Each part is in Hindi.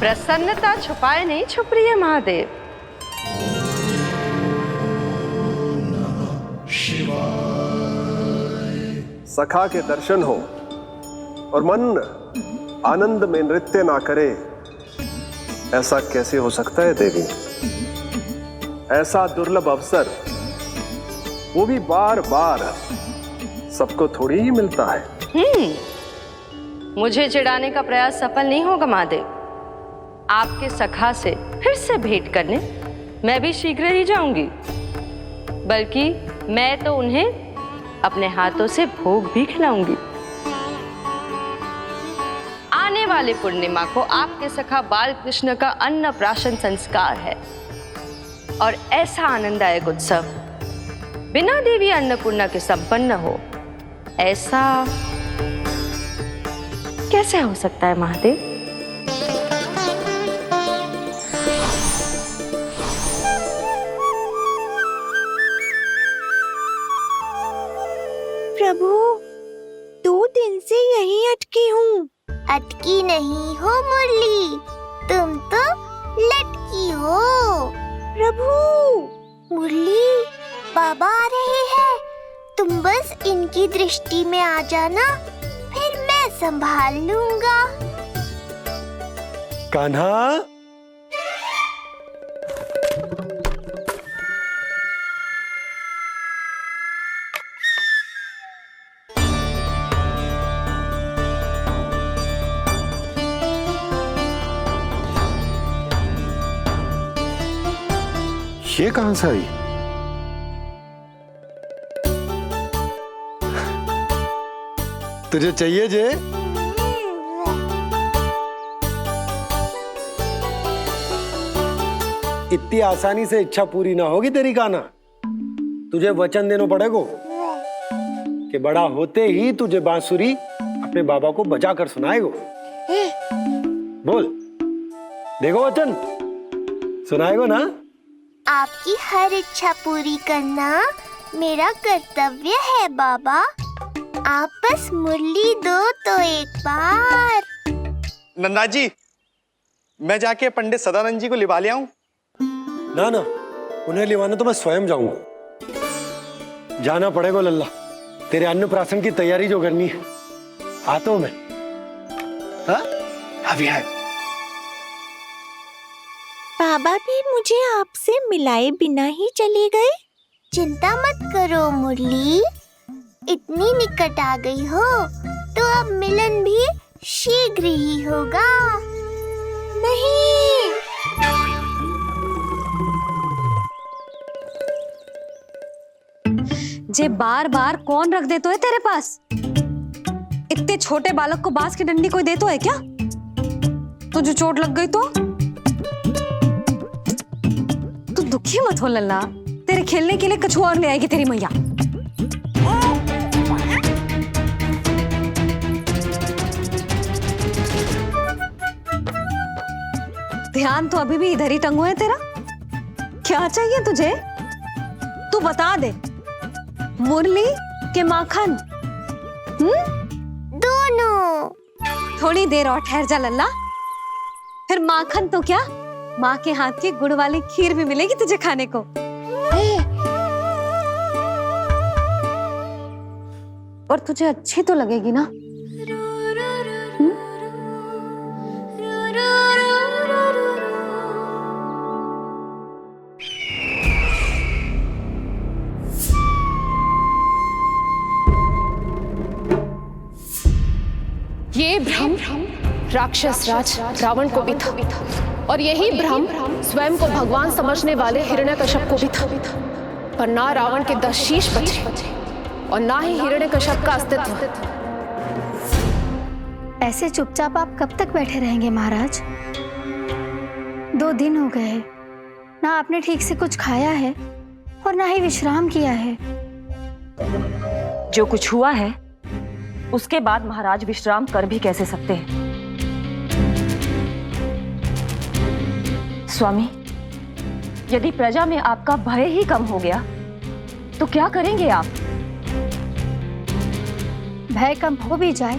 प्रसन्नता छुपाए नहीं छुप रही है महादेव। सखा के दर्शन हो और मन आनंद में नृत्य ना करे, ऐसा कैसे हो सकता है देवी? ऐसा दुर्लभ अवसर, वो भी बार बार, सबको थोड़ी ही मिलता है। मुझे चिढ़ाने का प्रयास सफल नहीं होगा महादेव। आपके सखा से फिर से भेंट करने मैं भी शीघ्र ही जाऊंगी, बल्कि मैं तो उन्हें अपने हाथों से भोग भी खिलाऊंगी। आने वाले पूर्णिमा को आपके सखा बाल कृष्ण का अन्नप्राशन संस्कार है, और ऐसा आनंददायक उत्सव बिना देवी अन्नपूर्णा के संपन्न हो, ऐसा कैसे हो सकता है महादेव? प्रभु, 2 दिन से यहीं अटकी हूँ। अटकी नहीं हो मुरली, तुम तो लटकी हो। प्रभु, मुरली, बाबा आ रहे हैं, तुम बस इनकी दृष्टि में आ जाना, फिर मैं संभाल लूंगा। कान्हा, ये कहां से आई? तुझे चाहिए जे? इतनी आसानी से इच्छा पूरी ना होगी तेरी कान्हा। तुझे वचन देना पड़ेगा कि बड़ा होते ही तुझे बांसुरी अपने बाबा को बजा कर सुनाएगो। बोल, देखो वचन सुनाएगो ना? आपकी हर इच्छा पूरी करना मेरा कर्तव्य है बाबा। आप बस मुरली दो तो एक बार। नंदा जी, मैं जाके पंडित सदानंद जी को लिवा ले आऊं? ना ना, उन्हें लिवाना तो मैं स्वयं जाऊंगा। जाना पड़ेगा लल्ला, तेरे अन्नप्राशन की तैयारी जो करनी है। आता हूं मैं। हाँ? अभी है। बाबा भी मुझे आपसे मिलाए बिना ही चले गए। चिंता मत करो मुरली, इतनी निकट आ गई हो तो अब मिलन भी शीघ्र ही होगा। नहीं, जे बार बार कौन रख देतो है तेरे पास? इतने छोटे बालक को बांस की डंडी कोई देतो है क्या? तुझे चोट लग गई तो तू दुखी मत हो लल्ला, तेरे खेलने के लिए कछुआ और ले आएगी तेरी मैया। ध्यान तो अभी भी इधर ही टंगो है तेरा। क्या चाहिए तुझे? तू बता दे। मुरली के माखन? दोनों। थोड़ी देर और ठहर जा लल्ला, फिर माखन तो क्या, माँ के हाथ की गुड़ वाली खीर भी मिलेगी तुझे खाने को। और तुझे अच्छी तो लगेगी ना? ये भ्रम राक्षस राज रावण को भी था, और यही भ्रम स्वयं को भगवान समझने वाले हिरण्यकश्यप को भी था। पर ना रावण के 10 शीश बचे और ना ही हिरण्यकश्यप का अस्तित्व। ऐसे चुपचाप आप कब तक बैठे रहेंगे महाराज? 2 दिन हो गए, ना आपने ठीक से कुछ खाया है और ना ही विश्राम किया है। जो कुछ हुआ है उसके बाद महाराज विश्राम कर भी कैसे सकते हैं? स्वामी, यदि प्रजा में आपका भय ही कम हो गया तो क्या करेंगे आप? भय कम हो भी जाए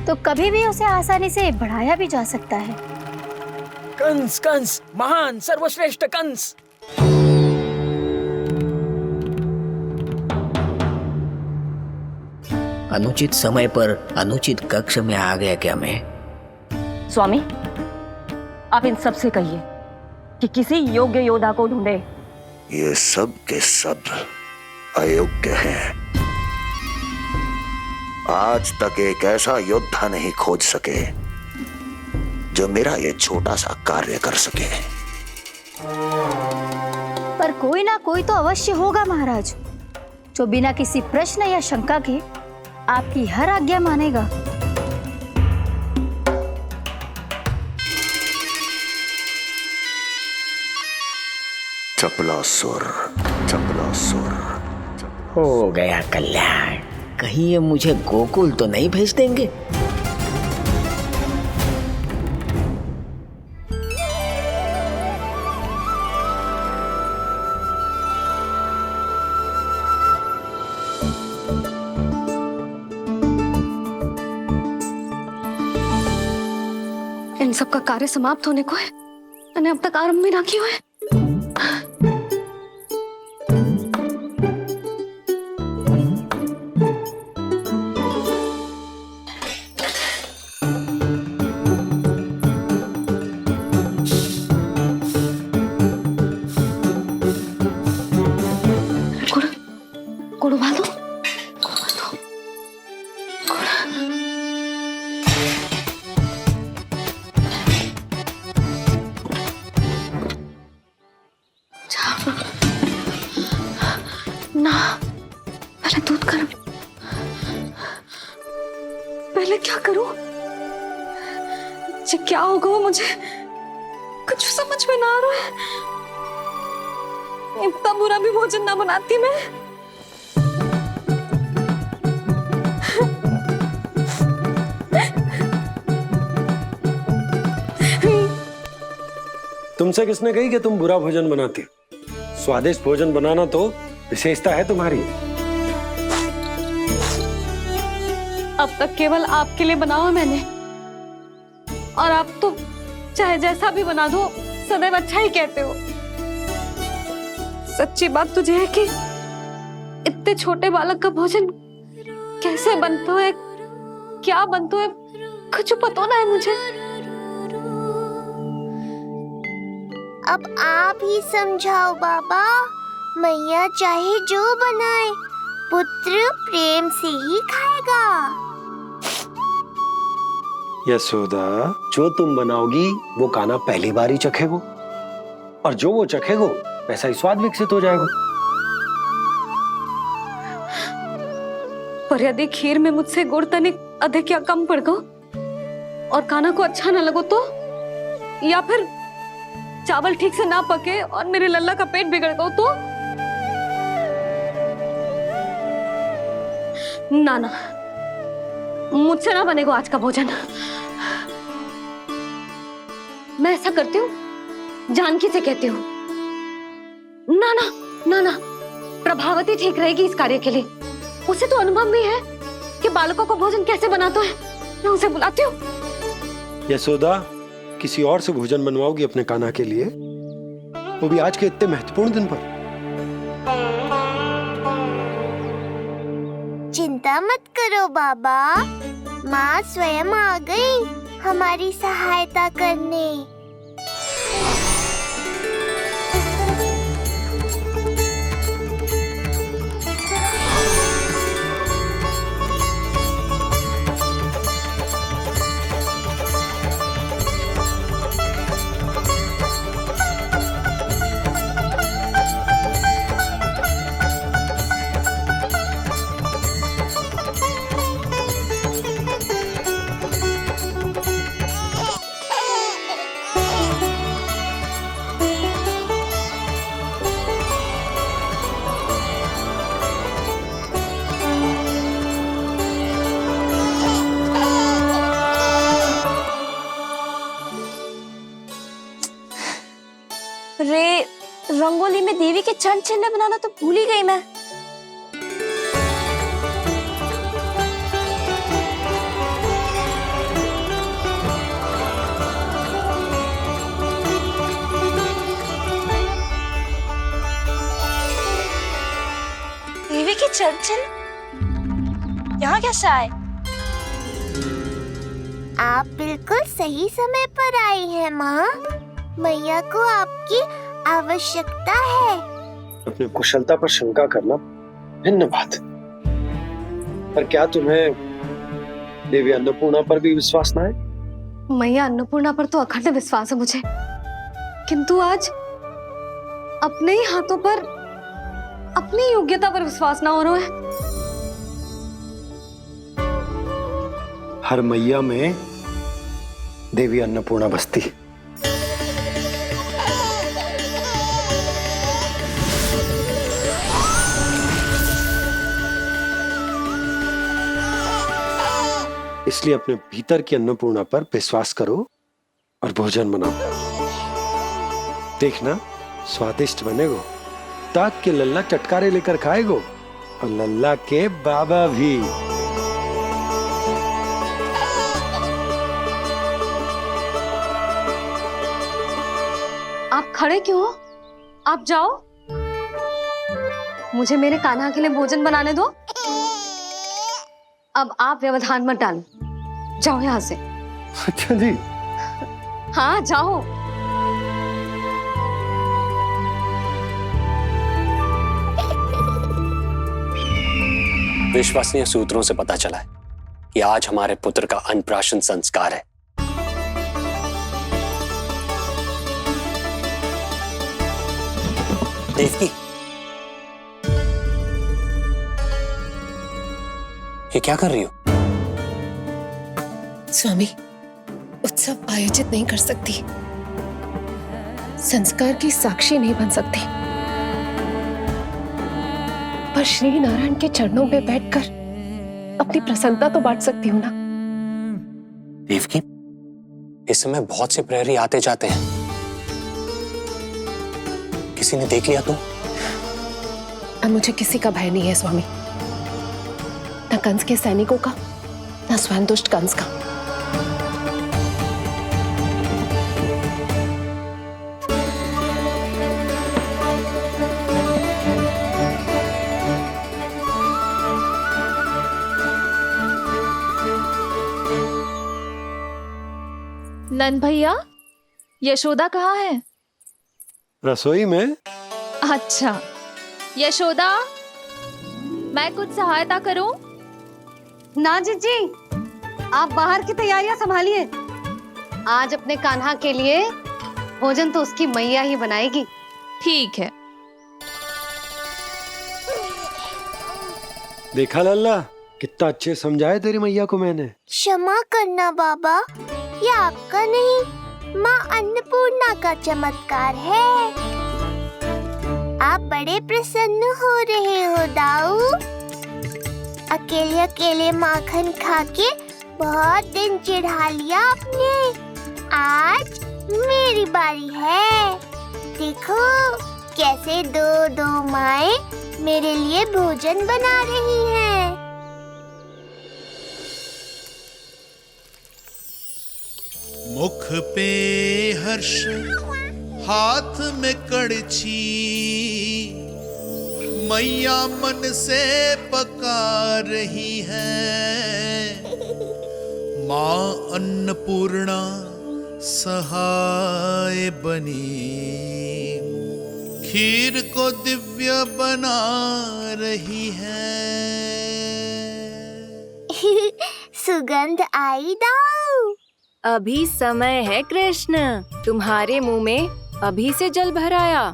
तो कभी भी उसे आसानी से बढ़ाया भी जा सकता है। कंस कंस महान सर्वश्रेष्ठ कंस। अनुचित समय पर अनुचित कक्ष में आ गया क्या मैं? स्वामी, आप इन सब से कहिए कि किसी योग्य योद्धा को ढूंढे। ये सब के सब अयोग्य हैं। आज तक एक ऐसा योद्धा नहीं खोज सके जो मेरा ये छोटा सा कार्य कर सके। पर कोई ना कोई तो अवश्य होगा महाराज, जो बिना किसी प्रश्न या शंका के आपकी हर आज्ञा मानेगा। चपलासुर, चपलासुर। हो गया कल्याण। कहीं ये मुझे गोकुल तो नहीं भेज देंगे? इन सब का कार्य समाप्त होने को है, मैंने अब तक आरंभ भी ना किया है। गुड़ उबाल दो। ना, पहले दूध गर्म। पहले क्या करूं? ये क्या होगा वो मुझे कुछ समझ में ना आ रहा है। इतना बुरा भी भोजन ना बनाती मैं। तुमसे किसने कही कि तुम बुरा भोजन बनाती? स्वादिष्ट भोजन बनाना तो विशेषता है तुम्हारी। अब तक केवल आपके लिए बनाओ मैंने, और आप तो चाहे जैसा भी बना दो सदैव अच्छा ही कहते हो। सच्ची बात तुझे है कि इतने छोटे बालक का भोजन कैसे बनता है, क्या बनता है, कुछ पता ना है मुझे। अब आप ही समझाओ बाबा। मैया चाहे जो बनाए, पुत्र प्रेम से ही खाएगा। यशोदा, जो तुम बनाओगी वो कान्हा पहली बार ही चखेगो, और जो वो चखेगो वैसा ही स्वाद विकसित हो जाएगा। पर यदि खीर में मुझसे गुड़ तनिक अधिक या कम पड़ गो और कान्हा को अच्छा न लगो तो, या फिर चावल ठीक से ना पके और मेरे लल्ला का पेट बिगड़ गो तो? ना ना, मुझसे ना बनेगा आज का भोजन। मैं ऐसा करती हूँ, जानकी से कहती हूँ। ना ना ना ना, प्रभावती ठीक रहेगी इस कार्य के लिए। उसे तो अनुभव भी है कि बालकों को भोजन कैसे बनाता है। मैं उसे बुलाती हूँ। यशोदा, किसी और से भोजन बनवाओगी अपने कान्हा के लिए, वो भी आज के इतने महत्वपूर्ण दिन पर? चिंता मत करो बाबा, माँ स्वयं आ गई हमारी सहायता करने। रे, रंगोली में देवी के चरण चिन्ह बनाना तो भूल ही गई मैं। देवी के चरण चिन्ह यहाँ कैसे आए? आप बिल्कुल सही समय पर आई हैं माँ। मैया को आपकी आवश्यकता है। अपनी कुशलता पर शंका करना भिन्न बात, पर क्या तुम्हें देवी अन्नपूर्णा पर भी विश्वास ना है? मैया अन्नपूर्णा पर तो अखंड विश्वास है मुझे, किंतु आज अपने ही हाथों पर अपनी योग्यता पर विश्वास ना हो रहा है। हर मैया में देवी अन्नपूर्णा बसती। इसलिए अपने भीतर की अन्नपूर्णा पर विश्वास करो और भोजन बनाओ। देखना स्वादिष्ट बनेगो, ताक के लल्ला चटकारे लेकर खाएगो और लल्ला के बाबा भी। आप खड़े क्यों हो? आप जाओ, मुझे मेरे कान्हा के लिए भोजन बनाने दो। अब आप व्यवधान मत डालो, जाओ यहाँ से। अच्छा जी। हाँ जाओ। विश्वसनीय सूत्रों से पता चला है कि आज हमारे पुत्र का अन्नप्राशन संस्कार है। देवकी, ये क्या कर रही हो? स्वामी, उत्सव आयोजित नहीं कर सकती, संस्कार की साक्षी नहीं बन सकती, पर श्री नारायण के चरणों में बैठकर अपनी प्रसन्नता तो बांट सकती हूँ ना। देवकी, इस समय बहुत से प्रहरी आते जाते हैं, किसी ने देख लिया तो? अब मुझे किसी का भय नहीं है स्वामी, न कंस के सैनिकों का, न स्वयं दुष्ट कंस का। नंद भैया, यशोदा कहाँ है? रसोई में। अच्छा, यशोदा, मैं कुछ सहायता करूं? ना जीजी, आप बाहर की तैयारियां संभालिए। आज अपने कान्हा के लिए भोजन तो उसकी मैया ही बनाएगी। ठीक है। देखा लल्ला, कितना अच्छे समझाए तेरी मैया को मैंने। क्षमा करना बाबा, ये आपका नहीं, माँ अन्नपूर्णा का चमत्कार है। आप बड़े प्रसन्न हो रहे हो दाऊ। अकेले अकेले माखन खा के बहुत दिन चिढ़ा लिया आपने। आज मेरी बारी है। देखो कैसे दो दो माएं मेरे लिए भोजन बना रही हैं। मुख पे हर्ष, हाथ में कड़छी, मैया मन से पका रही है। माँ अन्नपूर्णा सहाय बनी, खीर को दिव्य बना रही है। सुगंध आई दाऊ। अभी समय है कृष्ण, तुम्हारे मुंह में अभी से जल भर आया।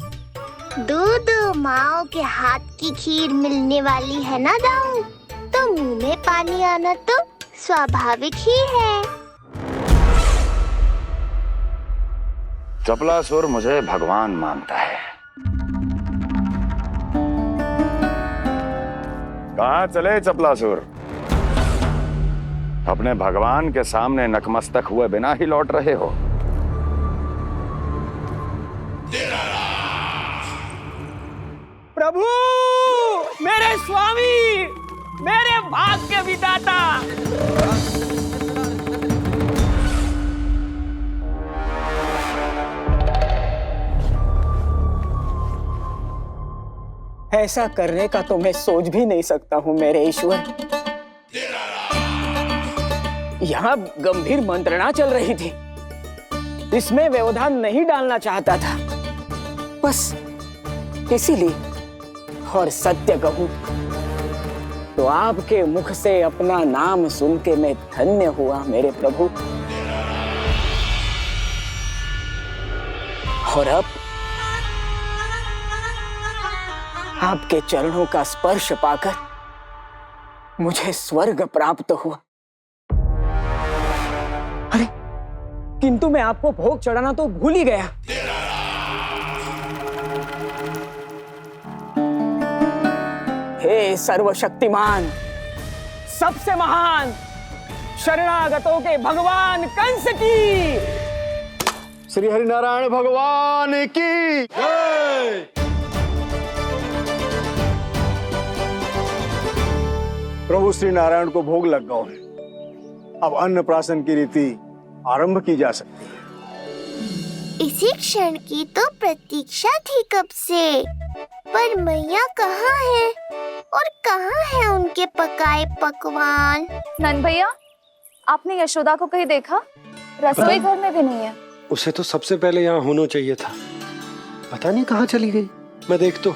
दो माओ के हाथ की खीर मिलने वाली है ना दाऊ, तो मुंह में पानी आना तो स्वाभाविक ही है। चपलासुर मुझे भगवान मानता है। कहाँ चले चपलासुर? अपने भगवान के सामने नतमस्तक हुए बिना ही लौट रहे हो। प्रभु, मेरे स्वामी, मेरे भाग्य विधाता। ऐसा करने का तो मैं सोच भी नहीं सकता हूँ मेरे ईश्वर। यहाँ गंभीर मंत्रणा चल रही थी, इसमें व्यवधान नहीं डालना चाहता था, बस इसीलिए। और सत्य कहूं तो आपके मुख से अपना नाम सुन के मैं धन्य हुआ मेरे प्रभु। और अब आपके चरणों का स्पर्श पाकर मुझे स्वर्ग प्राप्त हुआ। अरे किंतु मैं आपको भोग चढ़ाना तो भूल ही गया। हे सर्वशक्तिमान, सबसे महान, शरणागतों के भगवान कंस की, श्री हरिनारायण भगवान की जय। प्रभु श्री नारायण को भोग लग गया है, अब अन्नप्राशन की रीति आरंभ की जा सकती है। इसी क्षण की तो प्रतीक्षा थी कब से, पर मैया कहाँ है और कहाँ है उनके पकाए पकवान? नंद भैया, आपने यशोदा को कहीं देखा? रसोई घर में भी नहीं है। उसे तो सबसे पहले यहाँ होना चाहिए था, पता नहीं कहाँ चली गई। मैं देख तो।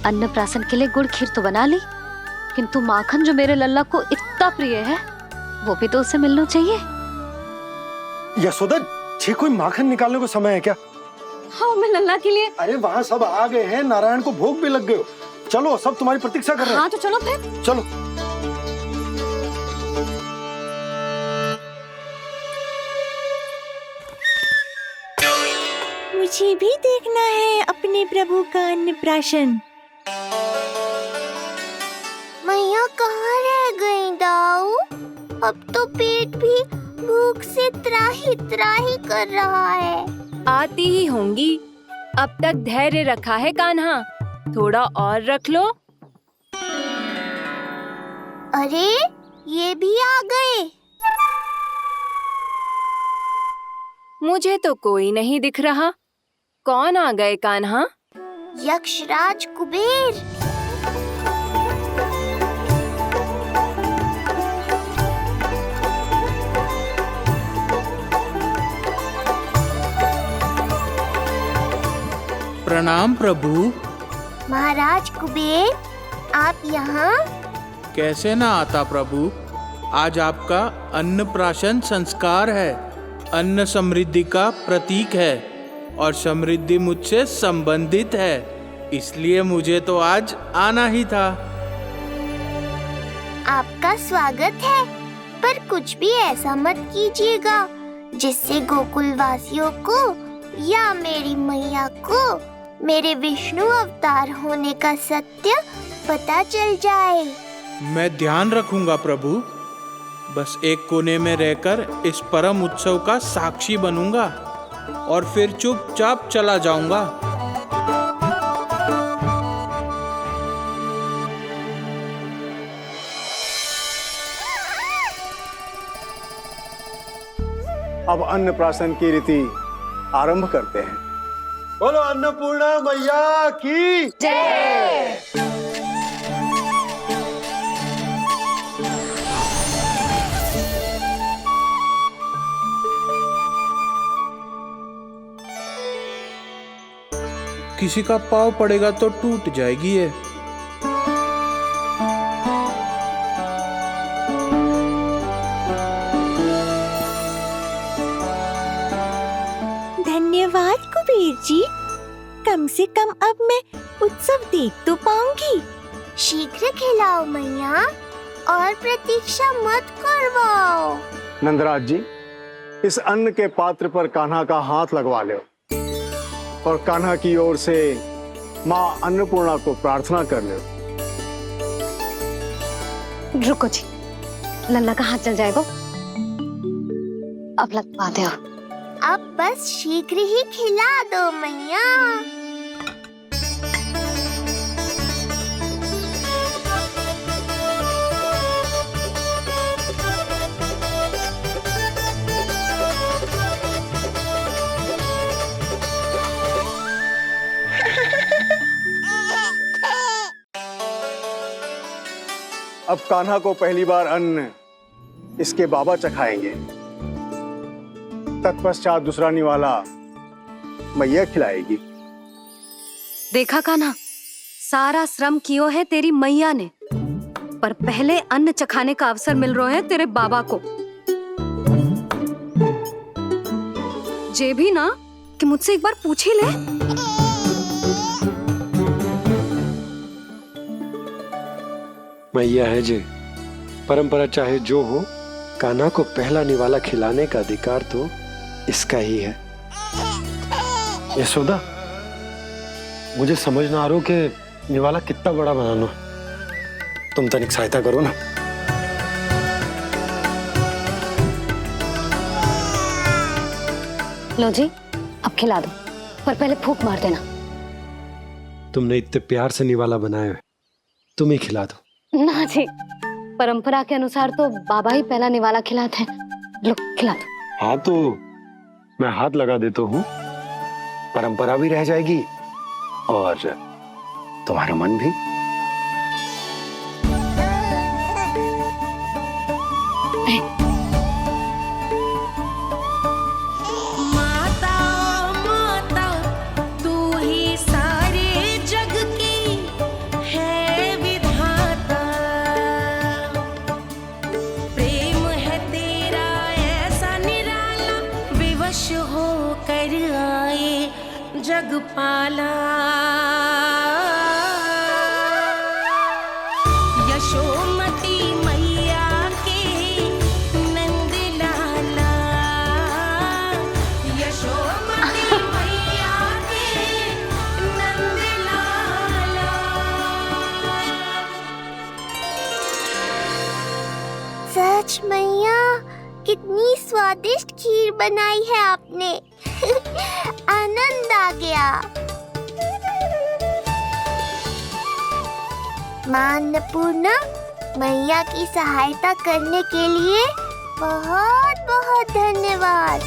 अन्नप्राशन के लिए गुड़ खीर तो बना ली, किंतु माखन जो मेरे लल्ला को इतना प्रिय है वो भी तो उसे मिलना चाहिए। यशोदा, ये कोई माखन निकालने को समय है क्या? हाँ, मैं लल्ला के लिए। अरे वहाँ सब आ गए हैं, नारायण को भोग भी लग गए हो। चलो, सब तुम्हारी प्रतीक्षा कर रहे हैं। हाँ तो चलो फिर। चलो। मुझे भी देखना है अपने प्रभु का अन्नप्राशन। मैया कहाँ रह गई दाऊ? अब तो पेट भी भूख से त्राही त्राही कर रहा है। आती ही होंगी। अब तक धैर्य रखा है कान्हा, थोड़ा और रख लो। अरे ये भी आ गए। मुझे तो कोई नहीं दिख रहा। कौन आ गए कान्हा? यक्षराज कुबेर। प्रणाम प्रभु। महाराज कुबेर, आप यहाँ? कैसे ना आता प्रभु, आज आपका अन्नप्राशन संस्कार है। अन्न समृद्धि का प्रतीक है और समृद्धि मुझसे संबंधित है, इसलिए मुझे तो आज आना ही था। आपका स्वागत है, पर कुछ भी ऐसा मत कीजिएगा जिससे गोकुल वासियों को या मेरी मैया को मेरे विष्णु अवतार होने का सत्य पता चल जाए। मैं ध्यान रखूंगा प्रभु, बस एक कोने में रहकर इस परम उत्सव का साक्षी बनूंगा और फिर चुपचाप चला जाऊंगा। अब अन्नप्राशन की रीति आरंभ करते हैं। बोलो अन्नपूर्णा मैया की जय। किसी का पाँव पड़ेगा तो टूट जाएगी ये। धन्यवाद कुबेर जी, कम से कम अब मैं उत्सव देख तो पाऊंगी। शीघ्र खिलाओ मैया और प्रतीक्षा मत करवाओ। नंदराज जी, इस अन्न के पात्र पर कान्हा का हाथ लगवा लो और कान्हा की ओर से माँ अन्नपूर्णा को प्रार्थना कर लो। रुको जी, लल्ला का हाथ चल जाएगा, अब लगवा दो। अब बस शीघ्र ही खिला दो मैया। अब कान्हा को पहली बार अन्न इसके बाबा चखाएंगे। तत्पश्चात दूसरा निवाला मैया खिलाएगी। देखा कान्हा, सारा श्रम कियो है तेरी मैया ने, पर पहले अन्न चखाने का अवसर मिल रहा है तेरे बाबा को। जे भी ना कि मुझसे एक बार पूछ ही ले। मैया है जे, परंपरा चाहे जो हो, कान्हा को पहला निवाला खिलाने का अधिकार तो इसका ही है। यशोदा, मुझे समझ ना आ रहा कि निवाला कितना बड़ा बनाना। तुम तनिक सहायता करो ना। लो जी, अब खिला दो, पर पहले फूंक मार देना। तुमने इतने प्यार से निवाला बनाया है, तुम ही खिला दो। ना जी, परंपरा के अनुसार तो बाबा ही पहला निवाला खिलाते हैं। लो खिला दो। हाँ तो मैं हाथ लगा देता हूँ, परंपरा भी रह जाएगी और तुम्हारा मन भी। माता माता तू ही सारे जग की है विधाता, प्रेम है तेरा ऐसा निराला, विवश होकर आए जगपाला। यशोमती मैया के नंद लाला, यशोमती मैया के नंद लाला। सच मैया, कितनी स्वादिष्ट खीर बनाई है आपने। आनंद आ गया। मां अन्नपूर्णा, मैया की सहायता करने के लिए बहुत बहुत धन्यवाद।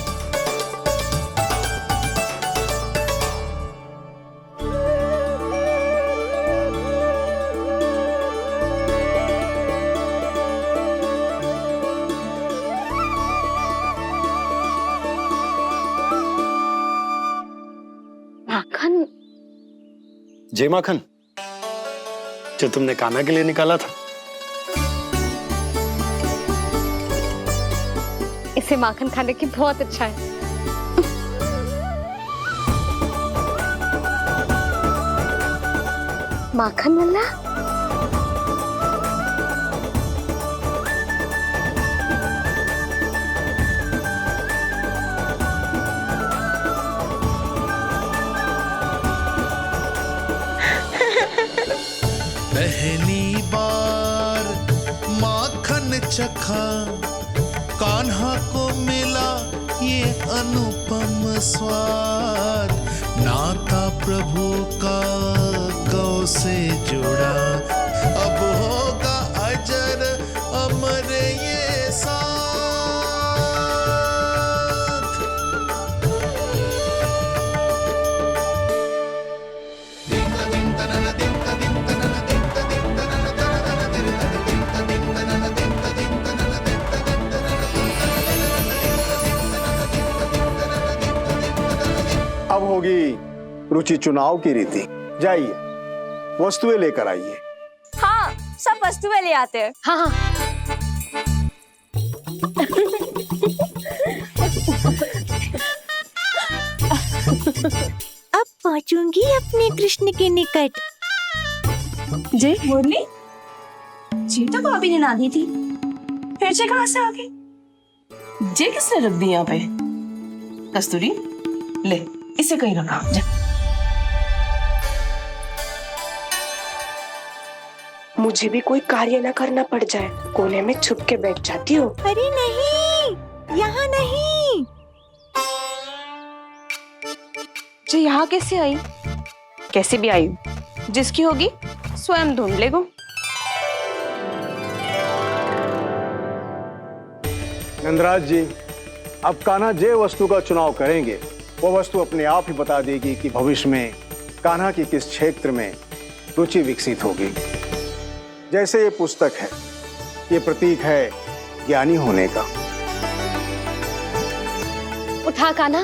माखन? जय माखन, जो तुमने कान्हा के लिए निकाला था। इसे माखन खाने की बहुत अच्छा है। माखन वाला? पहली बार माखन चखा, कान्हा को मिला ये अनुपम स्वाद, नाता प्रभु का गौ से जुड़ा, अब होगा अजर अमर ये साथ। अब होगी रुचि चुनाव की रीति। जाइए, वस्तुएं लेकर आइए। हाँ, सब वस्तुएं ले आते हैं। हाँ हाँ। अब पहुंचूंगी अपने कृष्ण के निकट। जय मुरली, जी तो भाभी ने ना दी थी, फिर से कहाँ से आ गई? जे किसने रख दी यहाँ पे? कस्तूरी, ले इसे कहीं रखा जा। मुझे भी कोई कार्य न करना पड़ जाए, कोने में छुप के बैठ जाती हूँ। अरे नहीं, यहाँ नहीं। जो यहाँ कैसे आई? कैसे भी आई, जिसकी होगी स्वयं ढूंढ लेगो। नंदराज जी, अब कान्हा जे वस्तु का चुनाव करेंगे, वो वस्तु अपने आप ही बता देगी कि भविष्य में कान्हा की किस क्षेत्र में रुचि विकसित होगी। जैसे ये पुस्तक है, ये प्रतीक है ज्ञानी होने का। उठा कान्हा,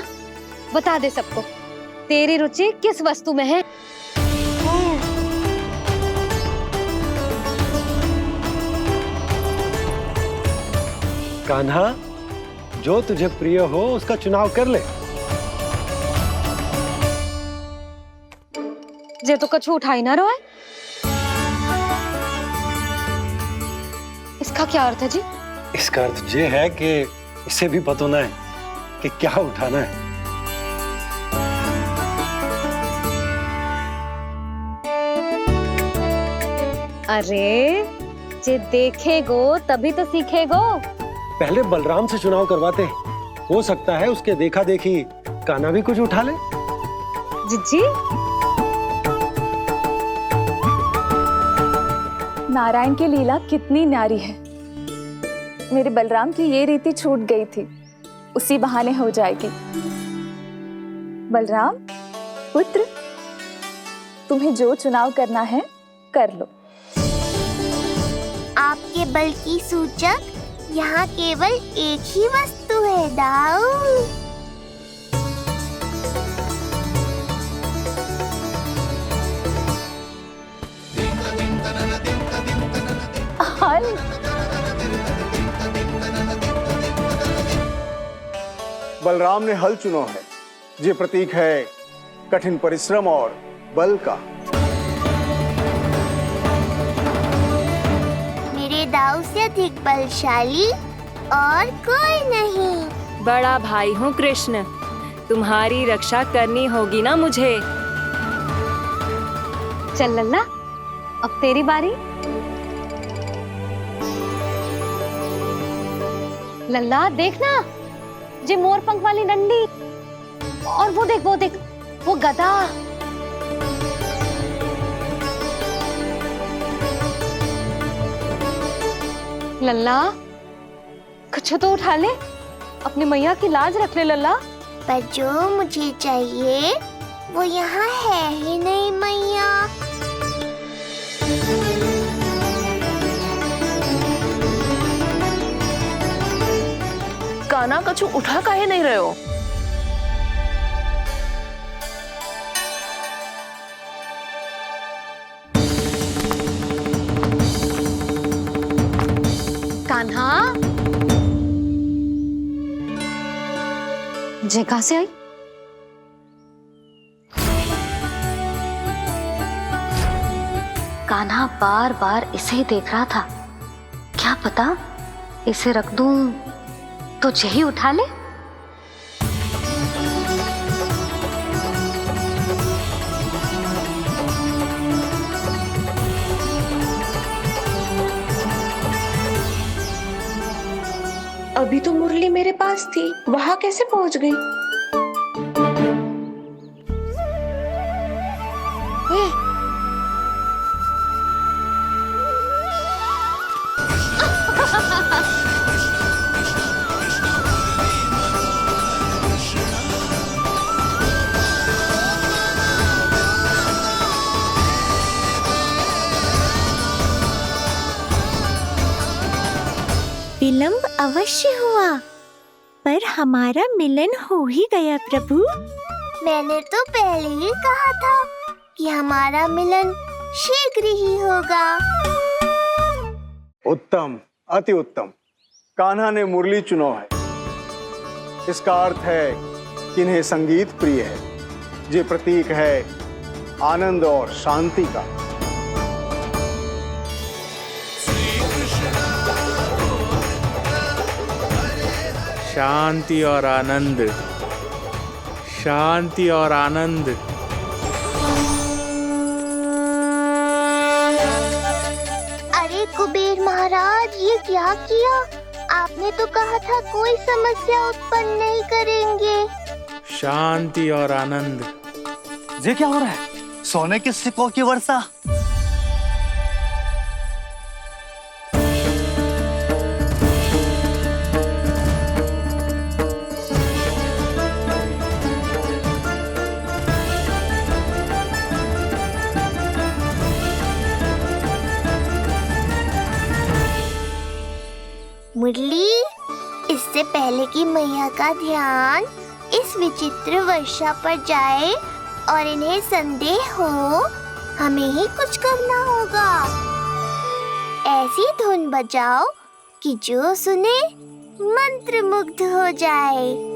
बता दे सबको तेरी रुचि किस वस्तु में है। कान्हा, जो तुझे प्रिय हो उसका चुनाव कर ले। जे तो कछु उठाई ना रोए। इसका क्या अर्थ है जी? इसका अर्थ ये है कि इसे भी पता ना है कि क्या उठाना है। अरे जे देखेगो तभी तो सीखेगो। पहले बलराम से चुनाव करवाते, हो सकता है उसके देखा देखी कान्हा भी कुछ उठा ले। जिज्जी, नारायण की लीला कितनी न्यारी है। मेरे बलराम की ये रीति छूट गई थी, उसी बहाने हो जाएगी। बलराम पुत्र, तुम्हें जो चुनाव करना है कर लो। आपके बल की सूचक यहाँ केवल एक ही वस्तु है दाऊ। हल। बलराम ने हल चुनो है। ये प्रतीक है कठिन परिश्रम और बल का। मेरे दाऊ से अधिक बलशाली और कोई नहीं। बड़ा भाई हूँ कृष्ण, तुम्हारी रक्षा करनी होगी ना मुझे। चल लल्ला, अब तेरी बारी। लल्ला देखना, जे मोर पंख वाली डंडी, और वो देख वो गदा। लल्ला कुछ तो उठा ले, अपनी मैया की लाज रख ले लल्ला। पर जो मुझे चाहिए वो यहाँ है ही नहीं मैया। कान्हा कछु उठा काहे नहीं रहे हो? कान्हा, जे कहां से आई? कान्हा बार बार इसे ही देख रहा था। क्या पता इसे रख दूं तो यही उठा ले। अभी तो मुरली मेरे पास थी, वहां कैसे पहुंच गई? विलंब अवश्य हुआ, पर हमारा मिलन हो ही गया प्रभु। मैंने तो पहले ही कहा था कि हमारा मिलन शीघ्र ही होगा। उत्तम, अति उत्तम। कान्हा ने मुरली चुनो है। इसका अर्थ है कि इन्हें संगीत प्रिय है। ये प्रतीक है आनंद और शांति का। शांति और आनंद, शांति और आनंद। अरे कुबेर महाराज, ये क्या किया? आपने तो कहा था कोई समस्या उत्पन्न नहीं करेंगे। शांति और आनंद। ये क्या हो रहा है? सोने के सिक्कों की वर्षा। इससे पहले कि मैया का ध्यान इस विचित्र वर्षा पर जाए और इन्हें संदेह हो, हमें ही कुछ करना होगा। ऐसी धुन बजाओ कि जो सुने मंत्रमुग्ध हो जाए।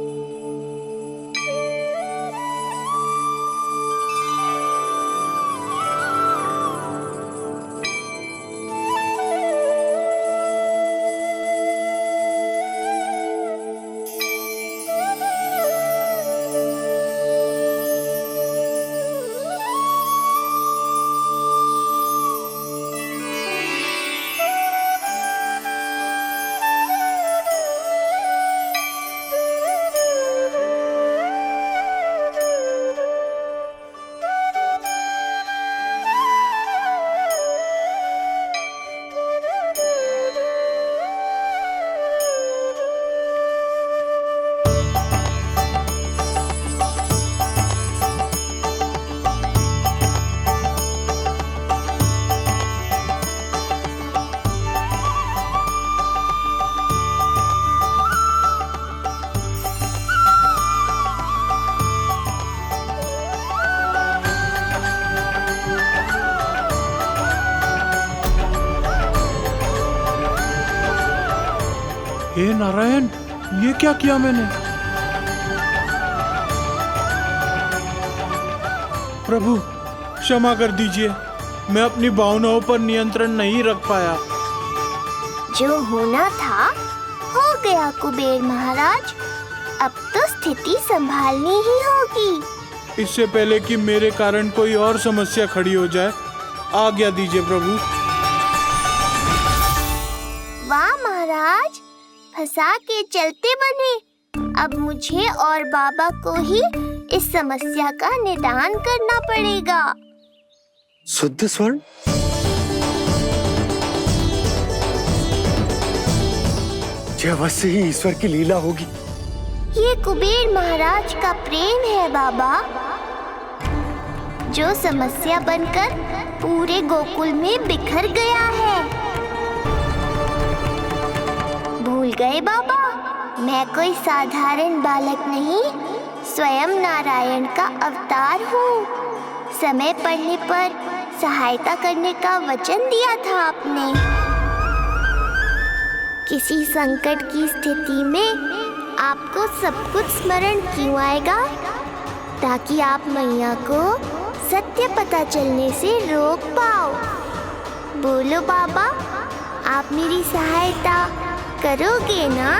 हे नारायण, ये क्या किया मैंने? प्रभु क्षमा कर दीजिए, मैं अपनी भावनाओं पर नियंत्रण नहीं रख पाया। जो होना था हो गया कुबेर महाराज, अब तो स्थिति संभालनी ही होगी। इससे पहले कि मेरे कारण कोई और समस्या खड़ी हो जाए, आज्ञा दीजिए प्रभु। वाह महाराज, फंसा के चलते बने। अब मुझे और बाबा को ही इस समस्या का निदान करना पड़ेगा। शुद्ध स्वर्ण? यह अवश्य ही ईश्वर की लीला होगी। ये कुबेर महाराज का प्रेम है बाबा, जो समस्या बनकर पूरे गोकुल में बिखर गया है। भूल गए बाबा, मैं कोई साधारण बालक नहीं, स्वयं नारायण का अवतार हूँ। समय पड़ने पर सहायता करने का वचन दिया था आपने। किसी संकट की स्थिति में आपको सब कुछ स्मरण क्यों आएगा? ताकि आप मैया को सत्य पता चलने से रोक पाओ। बोलो बाबा, आप मेरी सहायता करोगे ना?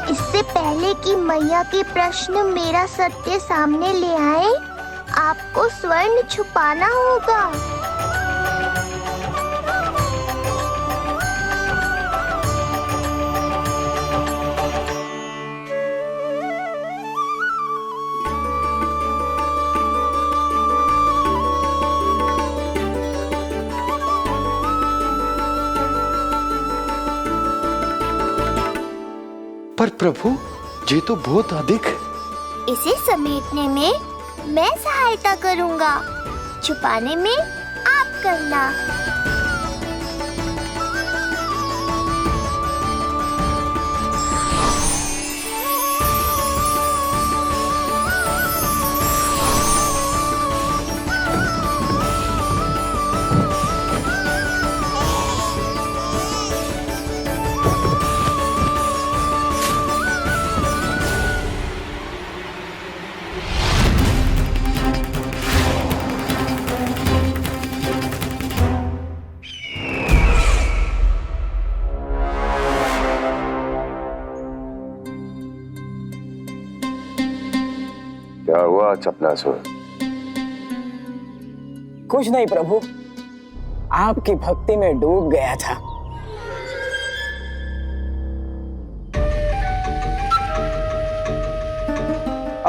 इससे पहले कि मैया के प्रश्न मेरा सत्य सामने ले आए, आपको स्वर्ण छुपाना होगा। पर प्रभु, ये तो बहुत अधिक। इसे समेटने में मैं सहायता करूंगा, छुपाने में आप करना। क्या हुआ चपलासुर? कुछ नहीं प्रभु, आपकी भक्ति में डूब गया था।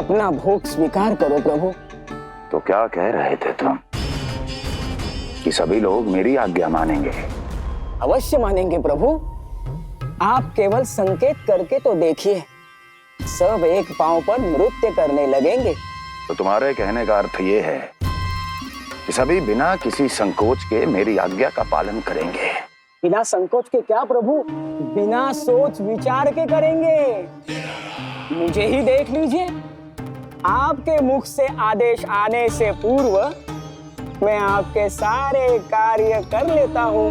अपना भोग स्वीकार करो प्रभु। तो क्या कह रहे थे तुम कि सभी लोग मेरी आज्ञा मानेंगे? अवश्य मानेंगे प्रभु। आप केवल संकेत करके तो देखिए, सब एक पांव पर नृत्य करने लगेंगे। तो तुम्हारे कहने का अर्थ ये है कि सभी बिना किसी संकोच के मेरी आज्ञा का पालन करेंगे? बिना संकोच के क्या प्रभु, बिना सोच विचार के करेंगे। मुझे ही देख लीजिए, आपके मुख से आदेश आने से पूर्व मैं आपके सारे कार्य कर लेता हूँ।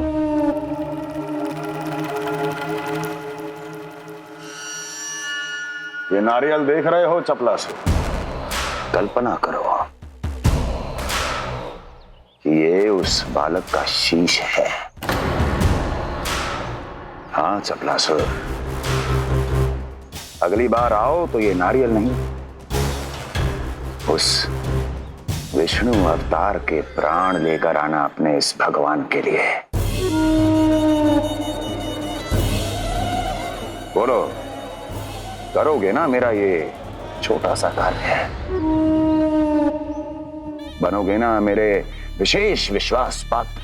ये नारियल देख रहे हो चपला से? कल्पना करो कि ये उस बालक का शीश है। हाँ चपलासुर, अगली बार आओ तो ये नारियल नहीं, उस विष्णु अवतार के प्राण लेकर आना अपने इस भगवान के लिए। बोलो, करोगे ना मेरा ये छोटा सा कार्य? बनोगे ना मेरे विशेष विश्वास पात्र?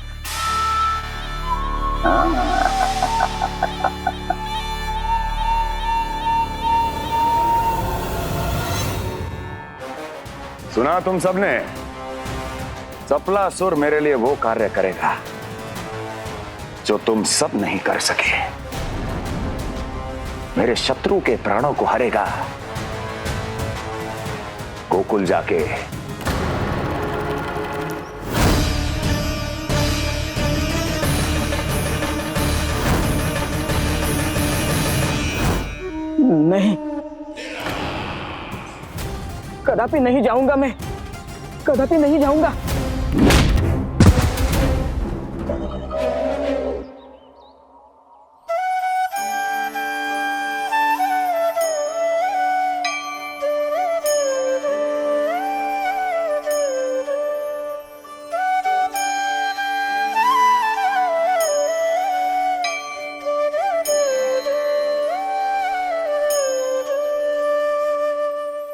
सुना तुम सबने? चपलासुर मेरे लिए वो कार्य करेगा जो तुम सब नहीं कर सके। मेरे शत्रु के प्राणों को हरेगा। गोकुल जाके नहीं, कदापि नहीं जाऊंगा। मैं कदापि नहीं जाऊंगा।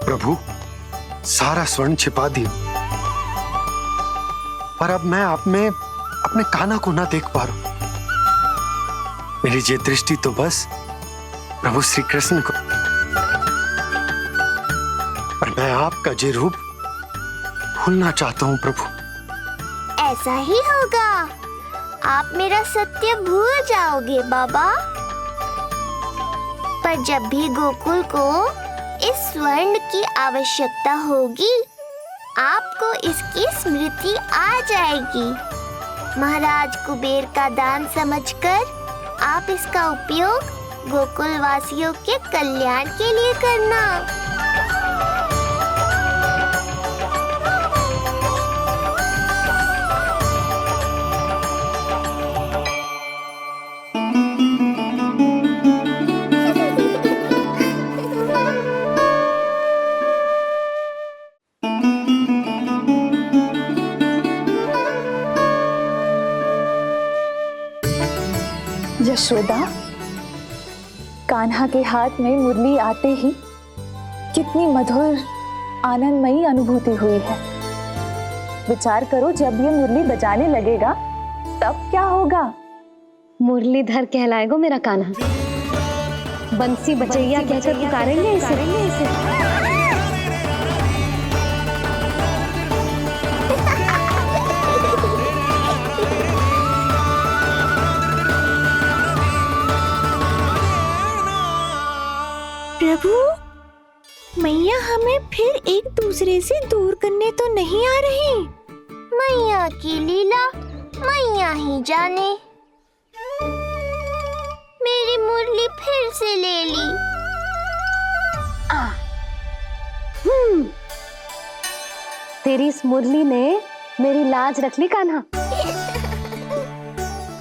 प्रभु, सारा स्वर्ण छिपा दिया, पर अब मैं आप में अपने कान्हा को ना देख पा रहा हूं। मेरी ये दृष्टि तो बस प्रभु श्री कृष्ण को, पर मैं आपका ये रूप भूलना चाहता हूं प्रभु। ऐसा ही होगा, आप मेरा सत्य भूल जाओगे बाबा। पर जब भी गोकुल को इस स्वर्ण की आवश्यकता होगी, आपको इसकी स्मृति आ जाएगी। महाराज कुबेर का दान समझकर आप इसका उपयोग गोकुल वासियों के कल्याण के लिए करना। यशोदा, कान्हा के हाथ में मुरली आते ही कितनी मधुर आनंदमयी अनुभूति हुई है। विचार करो, जब ये मुरली बजाने लगेगा तब क्या होगा? मुरलीधर कहलाएगा मेरा कान्हा। बंसी बजैया कहकर पुकारेंगे इसे। प्रभु, मैया हमें फिर एक दूसरे से दूर करने तो नहीं आ रही। मैया की लीला मैया ही जाने। मेरी मुरली फिर से ले ली। तेरी इस मुरली ने मेरी लाज रख ली कान्हा।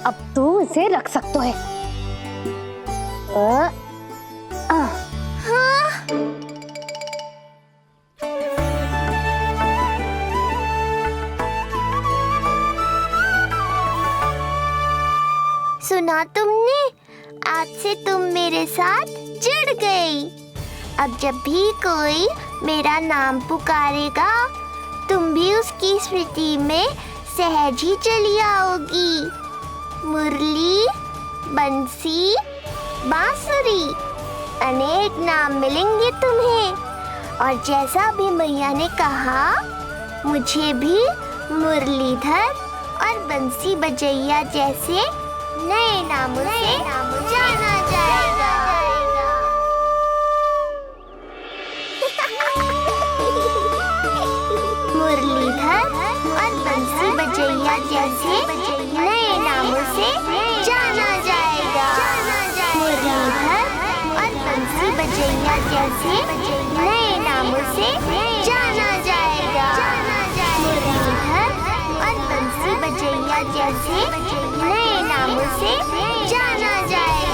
अब तू इसे रख सकता है। सुना तुमने? आज से तुम मेरे साथ जुड़ गई। अब जब भी कोई मेरा नाम पुकारेगा, तुम भी उसकी स्मृति में सहज ही चली आओगी। मुरली, बंसी, बांसुरी, अनेक नाम मिलेंगे तुम्हें। और जैसा भी मैया ने कहा, मुझे भी मुरलीधर और बंसी बजैया जैसे नए नामों से जाना जाएगा। मुरलीधर और बंसी बजैया जैसे नए नामों से जाना जाएगा। मुरलीधर और बंसी बजैया जैसे नए नामों से जाना जाएगा। मुरलीधर और बंसी बजैया जैसे नए नामों से जाना जाएगा।